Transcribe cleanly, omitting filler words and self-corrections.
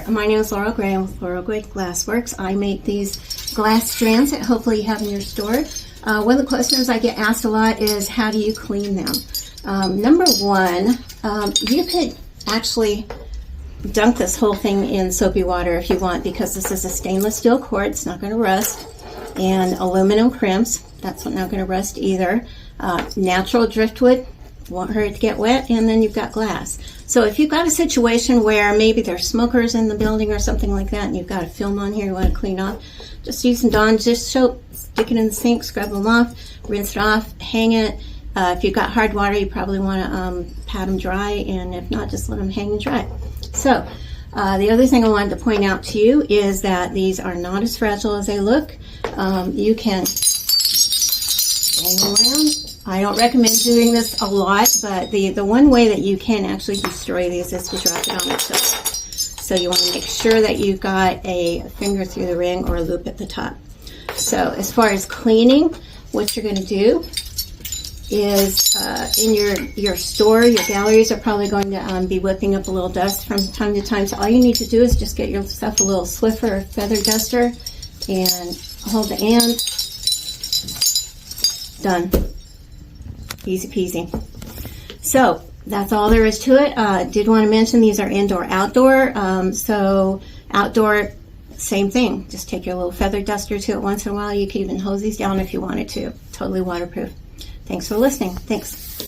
there. My name is Laurel Gray. I'm with Laurel Gray Glassworks. I make these glass strands that hopefully you have in your store. One of the questions I get asked a lot is how do you clean them? Number one, you could actually dunk this whole thing in soapy water if you want, because this is a stainless steel cord. It's not going to rust. And aluminum crimps, that's not going to rust either. Natural driftwood, won't hurt to get wet, and then you've got glass. So if you've got a situation where maybe there's smokers in the building or something like that, and you've got a film on here you want to clean off, just use some Dawn dish soap, stick it in the sink, scrub them off, rinse it off, hang it. If you've got hard water, you probably want to pat them dry, and if not, just let them hang and dry. So the other thing I wanted to point out to you is that these are not as fragile as they look. You can hang them around. I don't recommend doing this a lot, but the one way that you can actually destroy these is to drop it on the top. So you want to make sure that you've got a finger through the ring or a loop at the top. So as far as cleaning, what you're going to do is in your store, your galleries are probably going to be whipping up a little dust from time to time. So all you need to do is just get yourself a little Swiffer or feather duster and hold the end. Done. Easy peasy. So that's all there is to it. Did want to mention these are indoor outdoor. So outdoor, same thing. Just take your little feather duster to it once in a while. You can even hose these down if you wanted to. Totally waterproof. Thanks for listening. Thanks.